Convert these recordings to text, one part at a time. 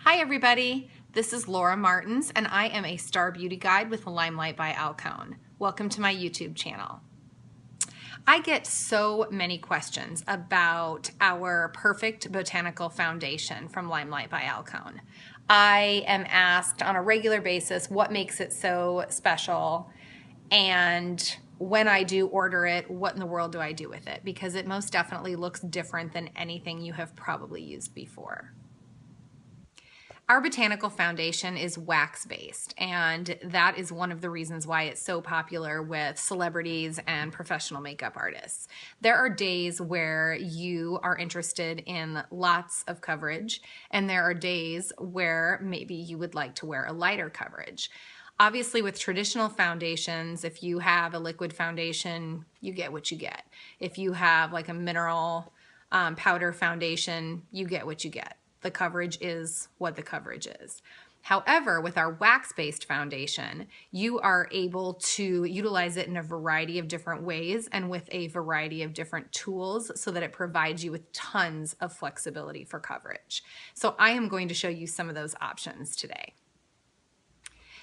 Hi everybody, this is Laura Martins and I am a star beauty guide with LimeLight by Alcone. Welcome to my YouTube channel. I get so many questions about our Perfect Botanical Foundation from LimeLight by Alcone. I am asked on a regular basis what makes it so special, and when I do order it, what in the world do I do with it? Because it most definitely looks different than anything you have probably used before. Our botanical foundation is wax-based, and that is one of the reasons why it's so popular with celebrities and professional makeup artists. There are days where you are interested in lots of coverage, and there are days where maybe you would like to wear a lighter coverage. Obviously, with traditional foundations, if you have a liquid foundation, you get what you get. If you have like a mineral powder foundation, you get what you get. The coverage is what the coverage is. However, with our wax-based foundation, you are able to utilize it in a variety of different ways and with a variety of different tools so that it provides you with tons of flexibility for coverage. So I am going to show you some of those options today.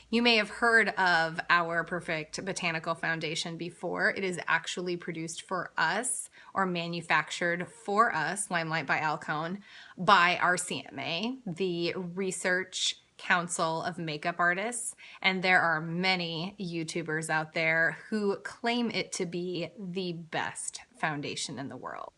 You may have heard of our Perfect Botanical Foundation before. It is actually produced for us or manufactured for us, LimeLight by Alcone, by RCMA, the Research Council of Makeup Artists. And there are many YouTubers out there who claim it to be the best foundation in the world.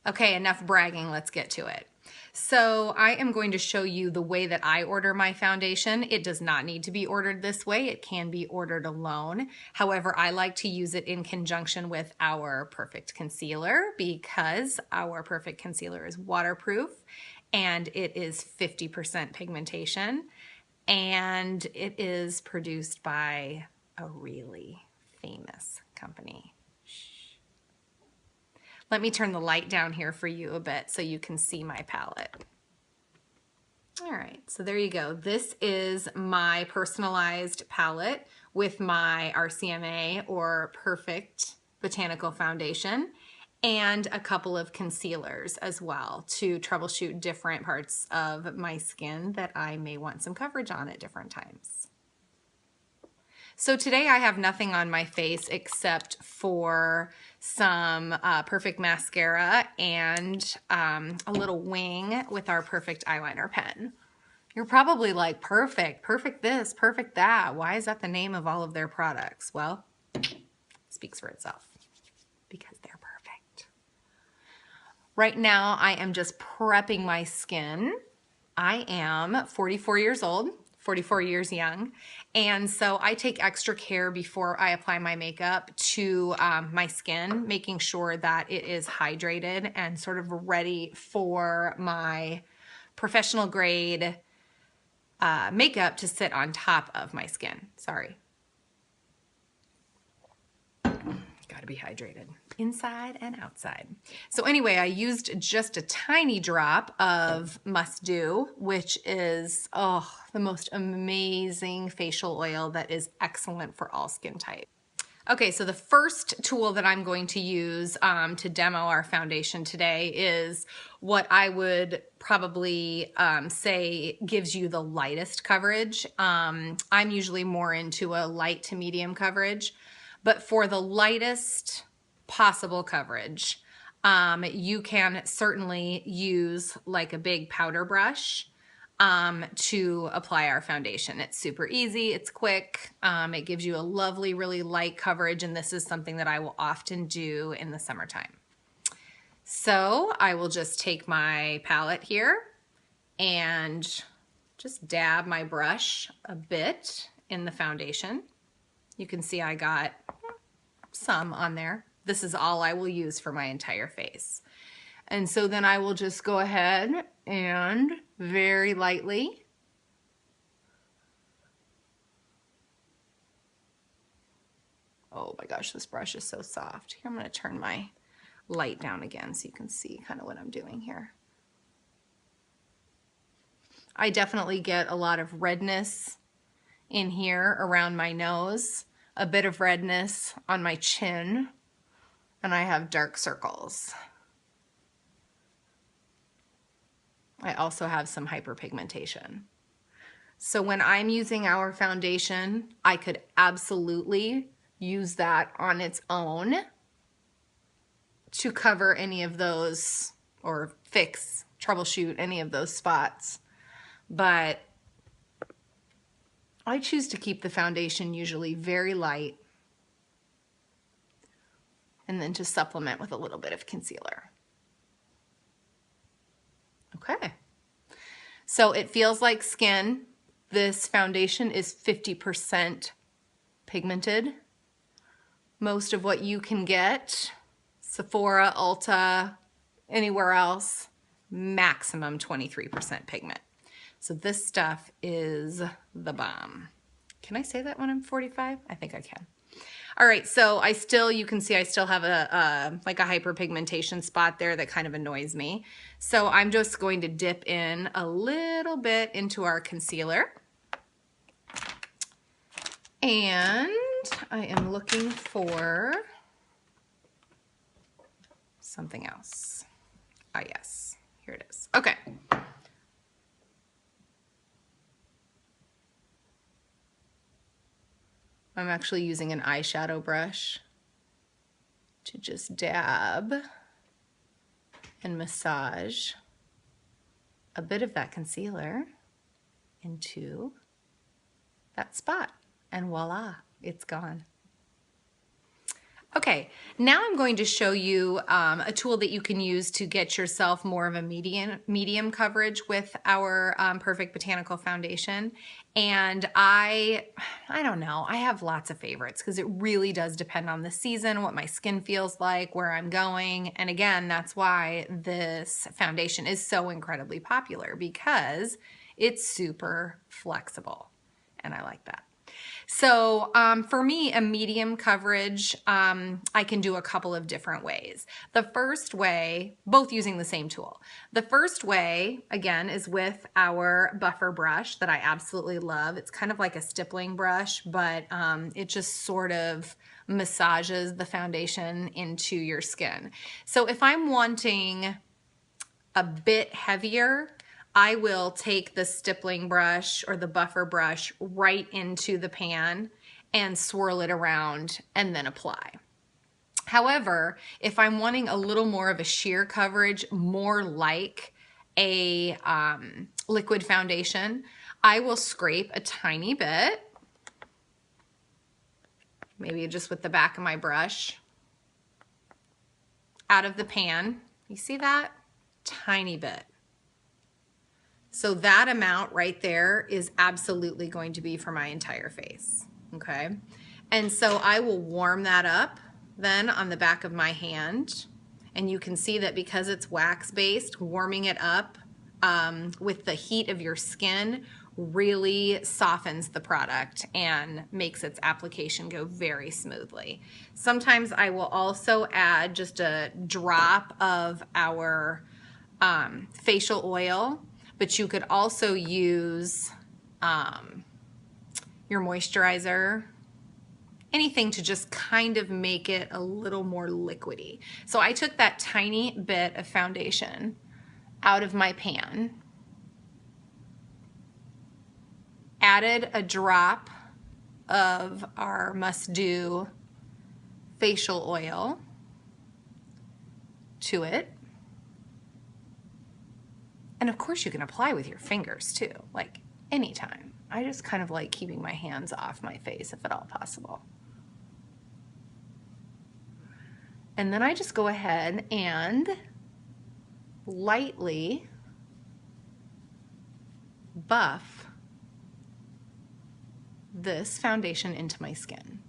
Okay, enough bragging, let's get to it. So I am going to show you the way that I order my foundation. It does not need to be ordered this way. It can be ordered alone. However, I like to use it in conjunction with our Perfect Concealer because our Perfect Concealer is waterproof and it is 50% pigmentation, and it is produced by a really famous company. Let me turn the light down here for you a bit so you can see my palette. All right, so there you go. This is my personalized palette with my RCMA or Perfect Botanical Foundation and a couple of concealers as well to troubleshoot different parts of my skin that I may want some coverage on at different times. So today I have nothing on my face except for some Perfect mascara and a little wing with our Perfect eyeliner pen. You're probably like, perfect this, perfect that. Why is that the name of all of their products? Well, it speaks for itself because they're perfect. Right now I am just prepping my skin. I am 44 years old. 44 years young. And so I take extra care before I apply my makeup to my skin, making sure that it is hydrated and sort of ready for my professional grade makeup to sit on top of my skin. Sorry. Gotta be hydrated inside and outside. So anyway, I used just a tiny drop of Must Do, which is the most amazing facial oil that is excellent for all skin types. Okay, so the first tool that I'm going to use to demo our foundation today is what I would probably say gives you the lightest coverage. I'm usually more into a light to medium coverage. But for the lightest possible coverage, you can certainly use like a big powder brush to apply our foundation. It's super easy, it's quick, it gives you a lovely, really light coverage, and this is something that I will often do in the summertime. So I will just take my palette here and just dab my brush a bit in the foundation. You can see I got some on there. This is all I will use for my entire face. And so then I will just go ahead and very lightly oh my gosh, this brush is so soft. Here, I'm going to turn my light down again so you can see kind of what I'm doing here. I definitely get a lot of redness in here around my nose, a bit of redness on my chin, and I have dark circles. I also have some hyperpigmentation. So when I'm using our foundation, I could absolutely use that on its own to cover any of those or fix, troubleshoot any of those spots. But I choose to keep the foundation usually very light and then to supplement with a little bit of concealer. Okay. So it feels like skin. This foundation is 50% pigmented. Most of what you can get, Sephora, Ulta, anywhere else, maximum 23% pigment. So this stuff is the bomb. Can I say that when I'm 45? I think I can. All right, so you can see I still have like a hyperpigmentation spot there that kind of annoys me. So I'm just going to dip in a little bit into our concealer. And I am looking for something else. Ah, yes, here it is. Okay. I'm actually using an eyeshadow brush to just dab and massage a bit of that concealer into that spot. And voila, it's gone. Okay, now I'm going to show you a tool that you can use to get yourself more of a medium coverage with our Perfect Botanical Foundation. And I don't know, I have lots of favorites because it really does depend on the season, what my skin feels like, where I'm going. And again, that's why this foundation is so incredibly popular because it's super flexible. And I like that. So for me, a medium coverage, I can do a couple of different ways. The first way, both using the same tool. The first way, again, is with our buffer brush that I absolutely love. It's kind of like a stippling brush, but it just sort of massages the foundation into your skin. So if I'm wanting a bit heavier, I will take the stippling brush or the buffer brush right into the pan and swirl it around and then apply. However, if I'm wanting a little more of a sheer coverage, more like a liquid foundation, I will scrape a tiny bit, maybe just with the back of my brush, out of the pan. You see that? Tiny bit. So that amount right there is absolutely going to be for my entire face, okay? And so I will warm that up then on the back of my hand. And you can see that because it's wax-based, warming it up with the heat of your skin really softens the product and makes its application go very smoothly. Sometimes I will also add just a drop of our facial oil, but you could also use your moisturizer, anything to just kind of make it a little more liquidy. So I took that tiny bit of foundation out of my pan, added a drop of our Must Do facial oil to it. And of course you can apply with your fingers too, like anytime. I just kind of like keeping my hands off my face if at all possible. And then I just go ahead and lightly buff this foundation into my skin.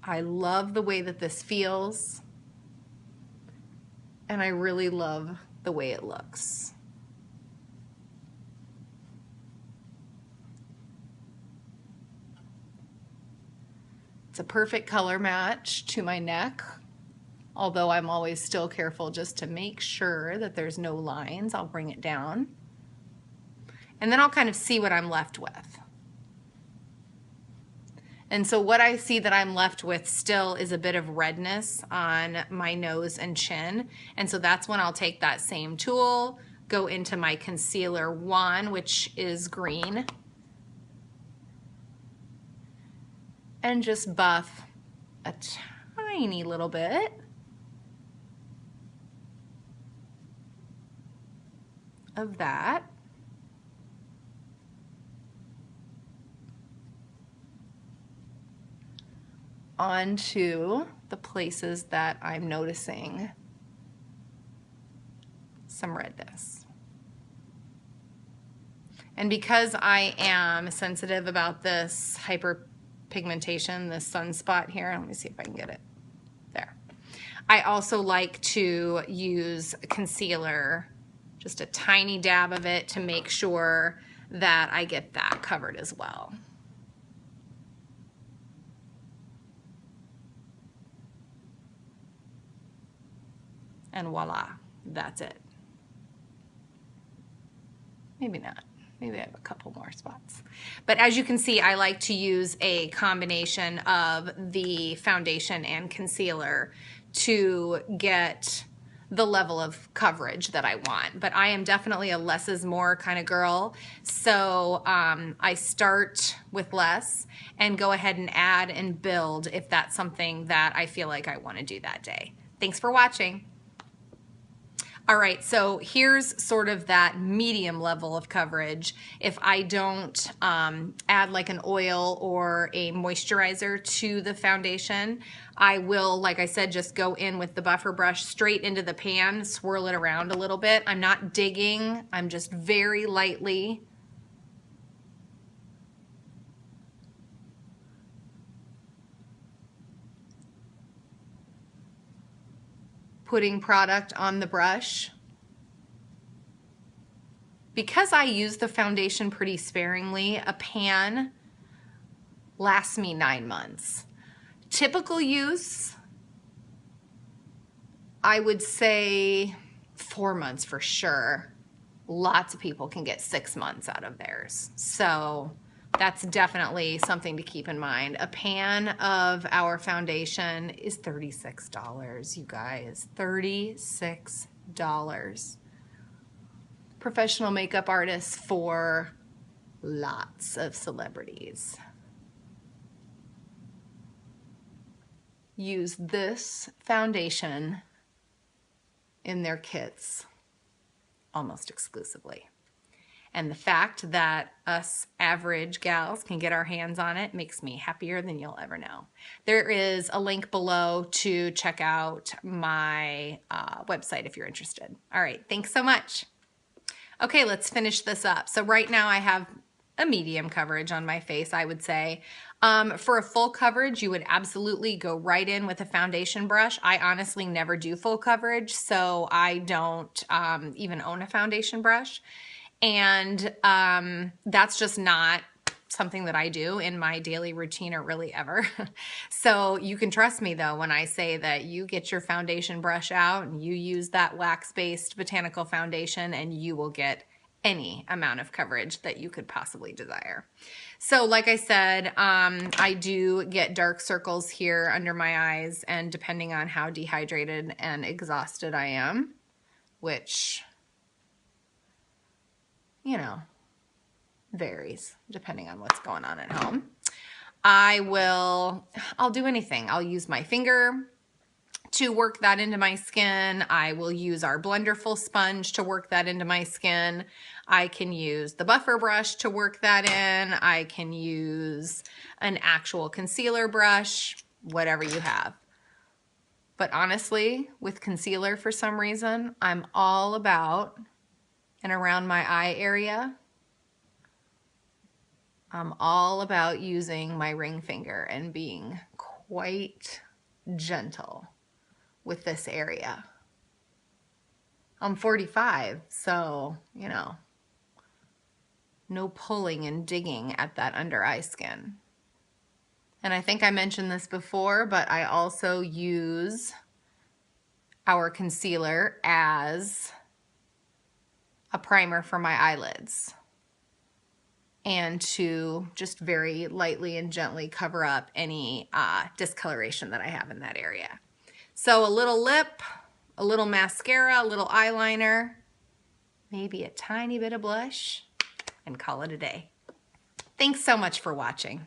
I love the way that this feels, and I really love the way it looks. It's a perfect color match to my neck, although I'm always still careful just to make sure that there's no lines. I'll bring it down, and then I'll kind of see what I'm left with. And so what I see that I'm left with still is a bit of redness on my nose and chin. And so that's when I'll take that same tool, go into my concealer one, which is green, and just buff a tiny little bit of that. Onto the places that I'm noticing some redness. And because I am sensitive about this hyperpigmentation, this sunspot here, let me see if I can get it there. I also like to use concealer, just a tiny dab of it, to make sure that I get that covered as well. And voila, that's it. Maybe not. Maybe I have a couple more spots. But as you can see, I like to use a combination of the foundation and concealer to get the level of coverage that I want. But I am definitely a less is more kind of girl. So I start with less and go ahead and add and build if that's something that I feel like I want to do that day. Thanks for watching. All right, so here's sort of that medium level of coverage. If I don't add like an oil or a moisturizer to the foundation, I will, like I said, just go in with the buffer brush straight into the pan, swirl it around a little bit. I'm not digging, I'm just very lightly putting product on the brush. Because I use the foundation pretty sparingly, a pan lasts me 9 months. Typical use, I would say 4 months for sure. Lots of people can get 6 months out of theirs. So that's definitely something to keep in mind. A pan of our foundation is $36, you guys, $36. Professional makeup artists for lots of celebrities use this foundation in their kits almost exclusively. And the fact that us average gals can get our hands on it makes me happier than you'll ever know. There is a link below to check out my website if you're interested. All right, thanks so much. Okay, let's finish this up. So right now I have a medium coverage on my face, I would say. For a full coverage, you would absolutely go right in with a foundation brush. I honestly never do full coverage, so I don't even own a foundation brush. And that's just not something that I do in my daily routine or really ever. So you can trust me though when I say that you get your foundation brush out and you use that wax-based botanical foundation and you will get any amount of coverage that you could possibly desire. So like I said, I do get dark circles here under my eyes, and depending on how dehydrated and exhausted I am, which, you know, varies depending on what's going on at home. I'll do anything. I'll use my finger to work that into my skin. I will use our Blenderful sponge to work that into my skin. I can use the buffer brush to work that in. I can use an actual concealer brush, whatever you have. But honestly, with concealer, for some reason, I'm all about, and around my eye area, I'm all about using my ring finger and being quite gentle with this area. I'm 45, so, you know, no pulling and digging at that under eye skin. And I think I mentioned this before, but I also use our concealer as a primer for my eyelids, and to just very lightly and gently cover up any discoloration that I have in that area. So a little lip, a little mascara, a little eyeliner, maybe a tiny bit of blush, and call it a day. Thanks so much for watching.